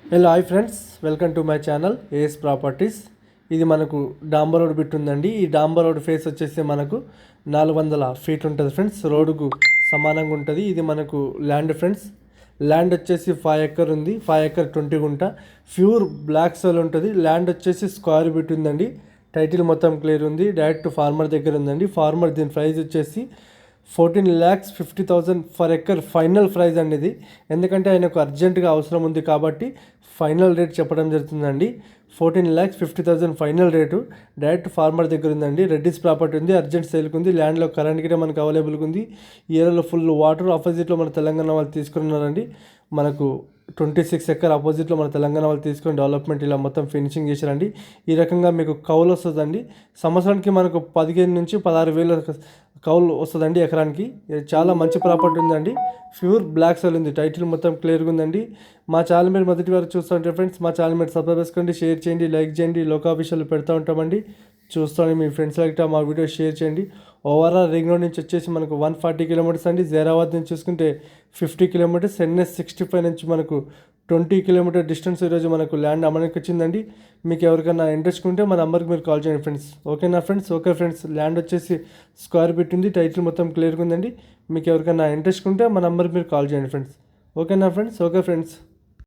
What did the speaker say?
Hello hi friends, welcome to my channel AS properties. ఇది మనకు డాంబర్ road bit ఉందండి. ఈ డాంబర్ రోడ్ ఫేస్ వచ్చేసి మనకు 400 ఫీట్ ఉంటుంది ఫ్రెండ్స్. రోడ్డుకు సమానంగా ఉంటుంది. ఇది మనకు ల్యాండ్ ఫ్రెండ్స్. ల్యాండ్ వచ్చేసి 5 ఎకర్ ఉంది. 5 ఎకర్ 20 గుంట ప్యూర్ బ్లాక్ సోల్ ఉంటుంది. ల్యాండ్ వచ్చేసి స్క్వేర్ బిట్ ఉందండి. టైటిల్ మొత్తం క్లియర్ ఉంది. డైరెక్ట్ ఫార్మర్ దగ్గర ఉందండి. ఫార్మర్ దీని ప్రైస్ వచ్చేసి 14,50,000 ఫర్ ఎకర్ ఫైనల్ ప్రైస్ అండి ఇది. ఎందుకంటే ఆయనకు అర్జెంటుగా అవసరం ఉంది కాబట్టి ఫైనల్ రేట్ చెప్పడం జరుగుతుందండి. 14,50,000 ఫైనల్ రేటు. డైరెక్ట్ ఫార్మర్ దగ్గర ఉందండి. రెడ్డిస్ ప్రాపర్టీ ఉంది. అర్జెంట్ సేల్కి ఉంది. ల్యాండ్లో కరెంట్ గిట్ట మనకు అవైలబుల్గా ఉంది. ఈ ఏరియాలో ఫుల్ వాటర్. ఆపోజిట్లో మన తెలంగాణ వాళ్ళు తీసుకున్నారండి. మనకు 26 ఎకర్ ఆపోజిట్లో మన తెలంగాణ వాళ్ళు తీసుకొని డెవలప్మెంట్ ఇలా మొత్తం ఫినిషింగ్ చేశారండి. ఈ రకంగా మీకు కౌలు వస్తుందండి. సంవత్సరానికి మనకు 15 నుంచి 16,000 కౌలు వస్తుందండి ఎకరానికి. ఇది చాలా మంచి ప్రాపర్టీ ఉందండి. ప్యూర్ బ్లాక్ సోల్ ఉంది. టైటిల్ మొత్తం క్లియర్గా ఉందండి. మా ఛానల్ మీరు మొదటి వారు చూస్తుంటే ఫ్రెండ్స్, మా ఛానల్ మీరు సబ్స్క్రైబ్ చేసుకోండి, షేర్ చేయండి, లైక్ చేయండి. లోకాభిషయాలు పెడతా ఉంటామండి. చూస్తాను మీ ఫ్రెండ్స్ లైక్ మా వీడియో షేర్ చేయండి. ఓవరాల్ రింగ్ రోడ్ నుంచి వచ్చేసి మనకు 140 కిలోమీటర్స్ అండి. జైరాబాద్ నుంచి చూసుకుంటే 50 కిలోమీటర్స్. ఎన్ఎస్ 65 నుంచి మనకు 20 కిలోమీటర్ డిస్టెన్స్ ఈరోజు మనకు ల్యాండ్ అమ్మడానికి వచ్చిందండి. మీకు ఎవరికైనా ఇంట్రెస్ట్ ఉంటే మా నెంబర్కి మీరు కాల్ చేయండి ఫ్రెండ్స్. ఓకేనా ఫ్రెండ్స్? Okay friends. ల్యాండ్ వచ్చేసి స్క్వేర్ బిట్ ఉంది. టైటిల్ మొత్తం క్లియర్గా ఉందండి. మీకు ఎవరికైనా ఇంట్రెస్ట్ ఉంటే మా నెంబర్కి మీరు కాల్ చేయండి ఫ్రెండ్స్. ఓకేనా ఫ్రెండ్స్? Okay friends.